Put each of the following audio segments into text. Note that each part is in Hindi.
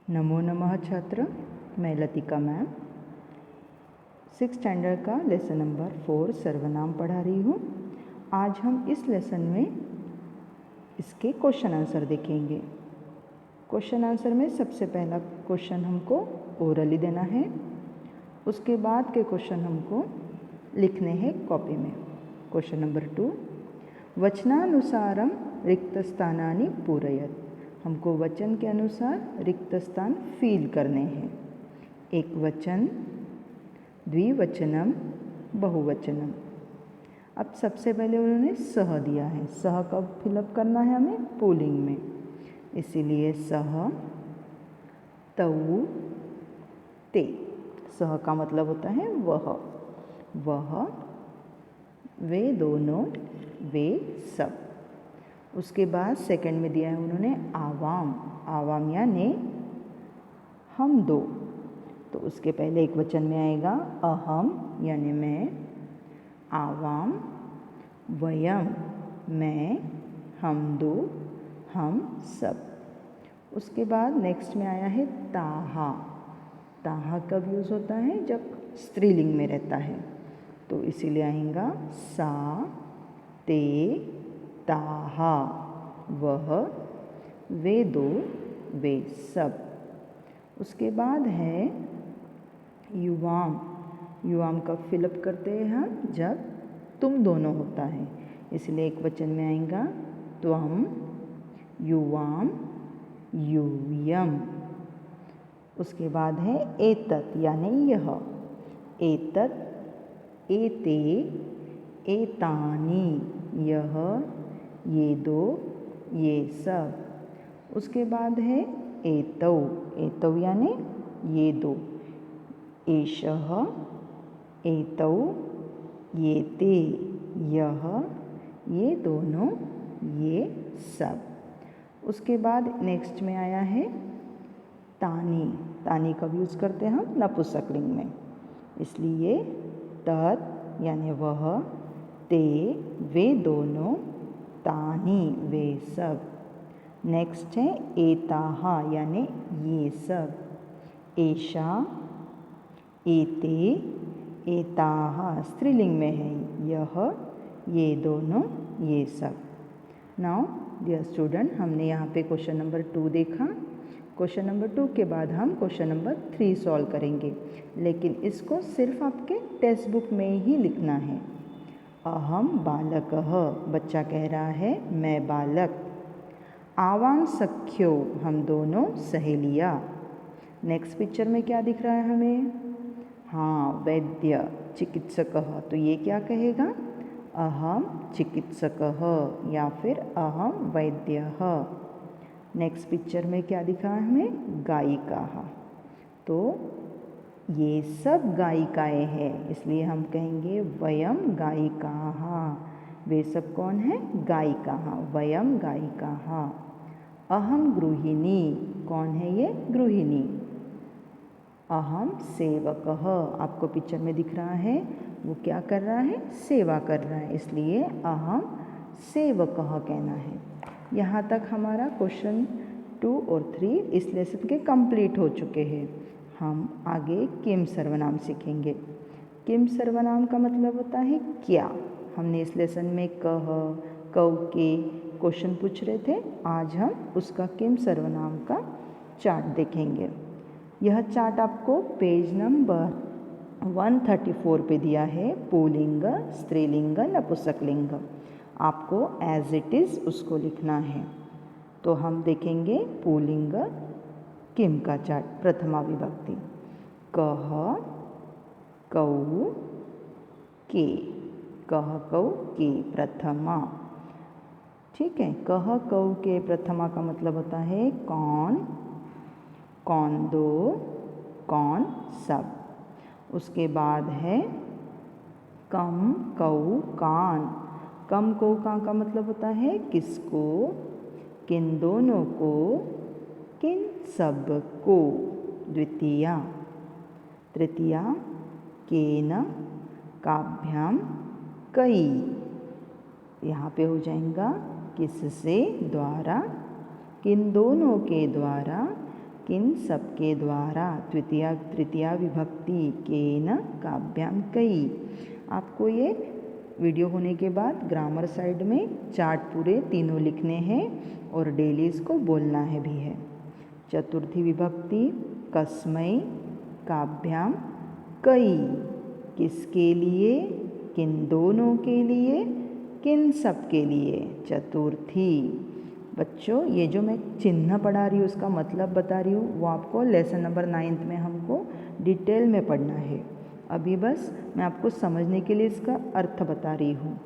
नमो नमः छात्र, मैं लतिका मैम 6th स्टैंडर्ड का लेसन नंबर 4 सर्वनाम पढ़ा रही हूँ। आज हम इस लेसन में इसके क्वेश्चन आंसर देखेंगे। क्वेश्चन आंसर में सबसे पहला क्वेश्चन हमको ओरली देना है, उसके बाद के क्वेश्चन हमको लिखने हैं कॉपी में। क्वेश्चन नंबर 2, वचनानुसारम रिक्त स्थानानि पूरयत। हमको वचन के अनुसार रिक्त स्थान फिल करने हैं। एक वचन, द्विवचनम, बहुवचनम। अब सबसे पहले उन्होंने सह दिया है। सह कब फिलअप करना है हमें? पुल्लिंग में। इसीलिए सह, तऊ, ते। सह का मतलब होता है वह, वे दोनों, वे सब। उसके बाद सेकंड में दिया है उन्होंने आवाम। आवाम यानी हम दो। तो उसके पहले एक वचन में आएगा अहम यानी मैं, आवाम, वयम मैं, हम दो, हम सब। उसके बाद नेक्स्ट में आया है ताहा। ताहा कब यूज़ होता है? जब स्त्रीलिंग में रहता है। तो इसीलिए आएगा सा, ते, ताहा, वह, वे दो, वे सब। उसके बाद है युवाम। युवाम कब फिलअप करते हैं हम? जब तुम दोनों होता है। इसलिए एक वचन में आएगा त्वम, युवाम, यूयम। उसके बाद है एतत यानी यह। एतत, एते, एतानी, यह, ये दो, ये सब। उसके बाद है एतौ। एतौ यानी ये दो। एषः, एतौ, ये ते, यह, ये दोनों, ये सब। उसके बाद नेक्स्ट में आया है तानी। तानी कब यूज़ करते हैं हम? नपुंसकलिंग में। इसलिए तत् यानी वह, ते वे दोनों, तानी वे सब। नेक्स्ट है एताहा यानी ये सब। एषा, एते, एताहा स्त्रीलिंग में है। यह, ये दोनों, ये सब। नाउ डियर स्टूडेंट, हमने यहाँ पे क्वेश्चन नंबर 2 देखा। क्वेश्चन नंबर 2 के बाद हम क्वेश्चन नंबर 3 सॉल्व करेंगे, लेकिन इसको सिर्फ आपके टेक्स्ट बुक में ही लिखना है। अहम बालकः, बच्चा कह रहा है मैं बालक। आवां सख्यो, हम दोनों सहेलियाँ। नेक्स्ट पिक्चर में क्या दिख रहा है हमें? हाँ, वैद्य, चिकित्सकः। तो ये क्या कहेगा? अहम चिकित्सकः या फिर अहम वैद्यः। नेक्स्ट पिक्चर में क्या दिखा है हमें? गायिका। तो ये सब गायिकाएँ हैं, इसलिए हम कहेंगे वयम गायिकाः। वे सब कौन है? गायिकाः, वयम गायिकाः। अहम गृहिणी, कौन है ये? गृहिणी। अहम सेवकः, आपको पिक्चर में दिख रहा है वो क्या कर रहा है? सेवा कर रहा है, इसलिए अहम सेवकः कहना है। यहाँ तक हमारा क्वेश्चन 2 और 3 इस लेसन के कंप्लीट हो चुके हैं। हम आगे किम सर्वनाम सीखेंगे। किम सर्वनाम का मतलब होता है क्या। हमने इस लेसन में कह, कौ के क्वेश्चन पूछ रहे थे। आज हम उसका किम सर्वनाम का चार्ट देखेंगे। यह चार्ट आपको पेज नंबर 134 पे दिया है। पुल्लिंग, स्त्रीलिंग, नपुंसकलिंग। आपको एज इट इज़ उसको लिखना है। तो हम देखेंगे पुल्लिंग किम का चार्ट। प्रथमा विभक्ति कह, कौ, के। कह, कौ, के प्रथमा। ठीक है, कह, कौ, के प्रथमा का मतलब होता है कौन, कौन दो, कौन सब। उसके बाद है कम, कौ, कान। कम, कौ, कान का मतलब होता है किसको, किन दोनों को, किन सब को। द्वितीया। तृतीया केन, काभ्याम, कई। यहाँ पे हो जाएगा किससे, द्वारा, किन दोनों के द्वारा, किन सबके द्वारा, तृतीया विभक्ति, केन काव्याम कई। आपको ये वीडियो होने के बाद ग्रामर साइड में चार्ट पूरे तीनों लिखने हैं और डेली इसको बोलना है भी है। चतुर्थी विभक्ति कस्मै काभ्याम कई, किसके लिए, किन दोनों के लिए, किन सब के लिए। चतुर्थी। बच्चों ये जो मैं चिन्ह पढ़ा रही हूँ उसका मतलब बता रही हूँ, वो आपको लेसन नंबर 9 में हमको डिटेल में पढ़ना है। अभी बस मैं आपको समझने के लिए इसका अर्थ बता रही हूँ,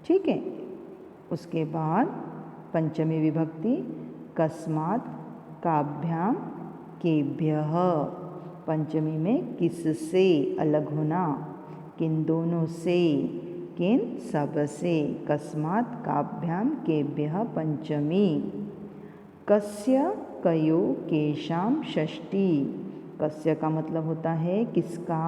ठीक है। उसके बाद पंचमी विभक्ति कस्मात् काभ्याम केभ्यः। पंचमी में किससे अलग होना, किन दोनों से, किन सब से। कस्मात् काभ्याम केभ्यः पंचमी। कस्य कयो केषां षष्ठी। कस्य का मतलब होता है किसका,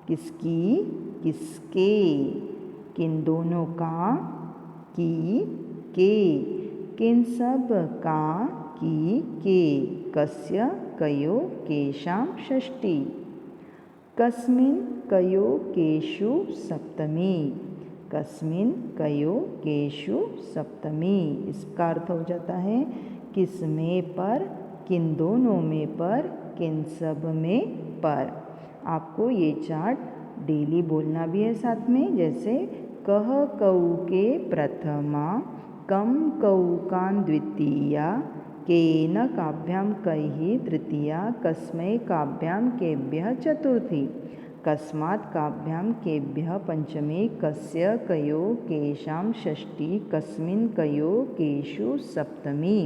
किसकी, किसके। किन दोनों का, की, के। किन सब का, की, के। कस्य कयो केषां षष्ठी। कस्मिन् कयो केषु सप्तमी। कस्मिन् कयो केषु सप्तमी। इसका अर्थ हो जाता है किस में पर, किन दोनों में पर, किन सब में पर। आपको ये चार्ट डेली बोलना भी है साथ में, जैसे कह कऊ के प्रथमा, कम कऊ कान द्वितीया, केन काभ्याम कैः तृतीया, कस्मै काभ्याम केभ्यः चतुर्थी। कस्मात् काभ्याम केभ्यः पंचमी। कस्य कयो केषां षष्ठी। कस्मिन् कयो केषु सप्तमी।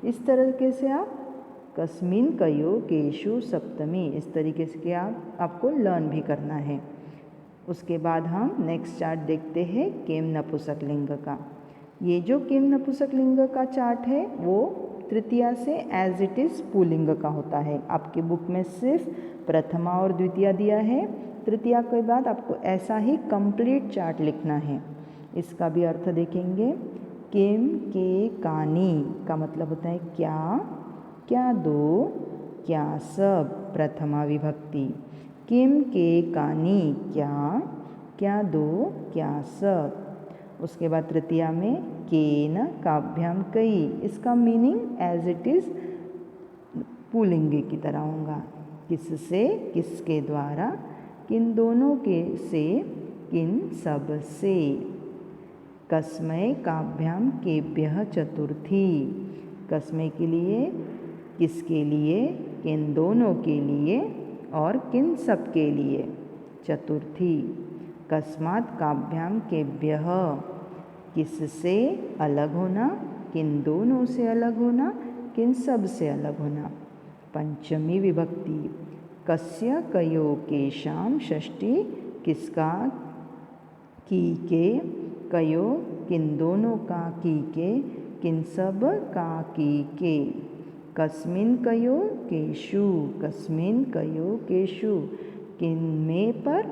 इस तरीके से आप कस्मिन् कयो केषु सप्तमी, इस तरीके से आपको लर्न भी करना है। उसके बाद हम नेक्स्ट चार्ट देखते हैं किम नपुंसकलिंग का। ये जो किम नपुंसकलिंग का चार्ट है वो तृतीया से एज इट इज़ पुल्लिंग का होता है। आपकी बुक में सिर्फ प्रथमा और द्वितीया दिया है, तृतीया के बाद आपको ऐसा ही कंप्लीट चार्ट लिखना है। इसका भी अर्थ देखेंगे। किम के कानी का मतलब होता है क्या, क्या दो, क्या सब, प्रथमा विभक्ति। किम के कानी क्या, क्या दो, क्या सब। उसके बाद तृतीया में केन काभ्याम कई। इसका मीनिंग एज इट इज़ पुल्लिंग की तरह होगा। किससे, किसके द्वारा, किन दोनों के से, किन सब से। कस्मै काभ्याम केभ्यः चतुर्थी। कस्मै के लिए, किसके लिए, किन दोनों के लिए और किन सब के लिए। चतुर्थी। कस्मात् काभ्याम केभ्यः, किससे अलग होना, किन दोनों से अलग होना, किन सब से अलग होना। पंचमी विभक्ति कस्य कयो केषां षष्ठी। किसका, की के, कयो किन दोनों का, की के, किन सब का, की के। कस्मिन् कयो केषु। कस्मिन् कयो केषु, किन में पर,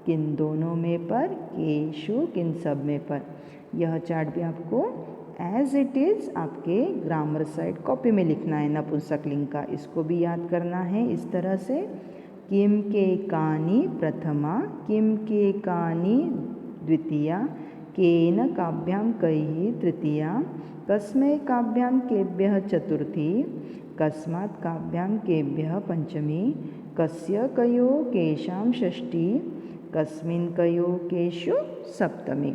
किन दोनों में पर, केषु किन सब में पर। यह चार्ट भी आपको एज इट इज़ आपके ग्रामर साइड कॉपी में लिखना है नपुंसकलिंग का। इसको भी याद करना है इस तरह से। किम के कानी प्रथमा, किम के कानी द्वितीया, केन काभ्याम कैः तृतीया, कस्मै काभ्याम केभ्यः चतुर्थी, कस्मात् काभ्याम केभ्यः पंचमी, कस्य कयो केषां षष्ठी, कस्मिन् कयो केषु सप्तमी।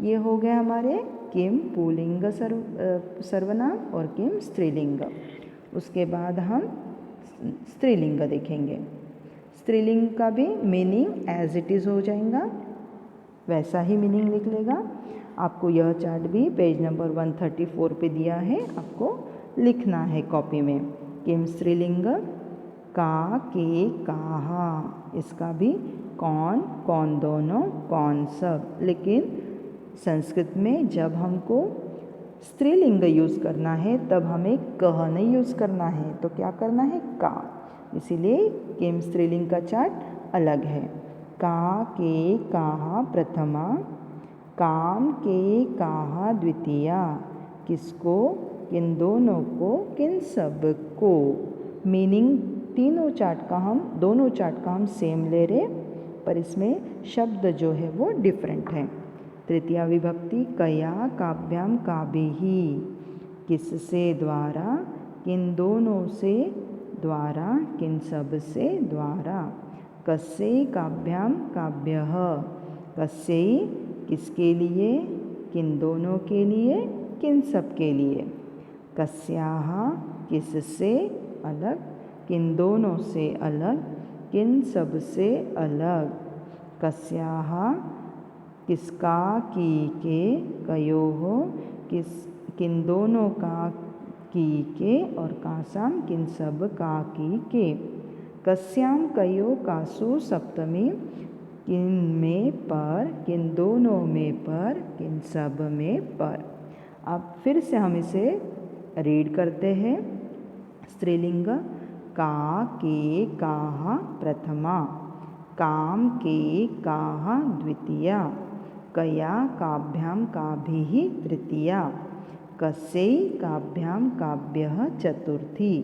ये हो गए हमारे किम पुल्लिंग सर्वनाम और किम स्त्रीलिंग। उसके बाद हम स्त्रीलिंग देखेंगे। स्त्रीलिंग का भी मीनिंग एज इट इज़ हो जाएगा, वैसा ही मीनिंग लिख लेगा। आपको यह चार्ट भी पेज नंबर 134 पे दिया है, आपको लिखना है कॉपी में। किम स्त्रीलिंग का, के, काहा। इसका भी कौन, कौन दोनों, कौन सब। लेकिन संस्कृत में जब हमको स्त्रीलिंग यूज़ करना है तब हमें कह नहीं यूज़ करना है, तो क्या करना है, का। इसीलिए किम स्त्रीलिंग का चार्ट अलग है। का, के, काहा प्रथमा, काम के, काहा द्वितीया। किसको, किन दोनों को, किन सब को। मीनिंग दोनों चार्ट का हम सेम ले रहे, पर इसमें शब्द जो है वो डिफरेंट है। तृतीया विभक्ति कया काभ्याम काभिः, किससे द्वारा, किन दोनों से द्वारा, किन सब से द्वारा। कस्यै काभ्याम काभ्यः, कस्यै किसके लिए, किन दोनों के लिए, किन सब के लिए। कस्याः किससे अलग, किन दोनों से अलग, किन सब से अलग। कस्याः किसका, की के, कयोः किन दोनों का, की के, और कासाम किन सब का, की के। कस्याम कयो कासु सप्तमी, किन में पर, किन दोनों में पर, किन सब में पर। अब फिर से हम इसे रीड करते हैं। स्त्रीलिंग का के काः प्रथमा, काम के काः द्वितीया, कया काभ्याम काभिः तृतीया, कस्यै काभ्याम काभ्यः चतुर्थी,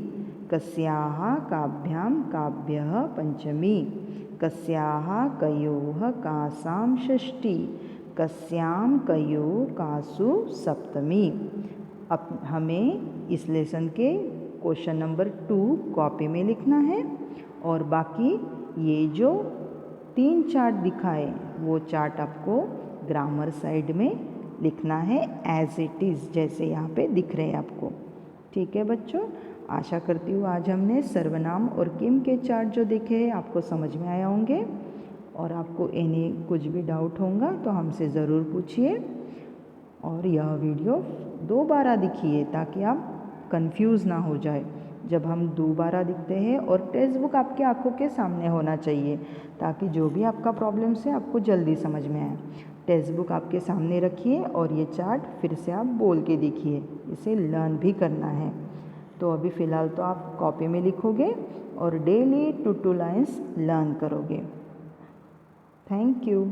कस्याः काभ्याम काभ्यः पंचमी, कस्याः कयोः कासां षष्ठी, कस्याम कयो कासु सप्तमी। अब हमें इस लेसन के क्वेश्चन नंबर 2 कॉपी में लिखना है, और बाकी ये जो 3 चार्ट दिखाए वो चार्ट आपको ग्रामर साइड में लिखना है एज इट इज़, जैसे यहाँ पे दिख रहे हैं आपको। ठीक है बच्चों, आशा करती हूँ आज हमने सर्वनाम और किम के चार्ट जो देखे हैं आपको समझ में आया होंगे, और आपको एनी कुछ भी डाउट होगा तो हमसे ज़रूर पूछिए, और यह वीडियो दोबारा दिखिए ताकि आप कंफ्यूज ना हो जाए। जब हम दोबारा दिखते हैं, और टेक्स्ट बुक आपकी आंखों के सामने होना चाहिए ताकि जो भी आपका प्रॉब्लम्स है आपको जल्दी समझ में आए। टेक्स्ट बुक आपके सामने रखिए और ये चार्ट फिर से आप बोल के देखिए, इसे लर्न भी करना है। तो अभी फ़िलहाल तो आप कॉपी में लिखोगे और डेली 2 लाइन्स लर्न करोगे। Thank you.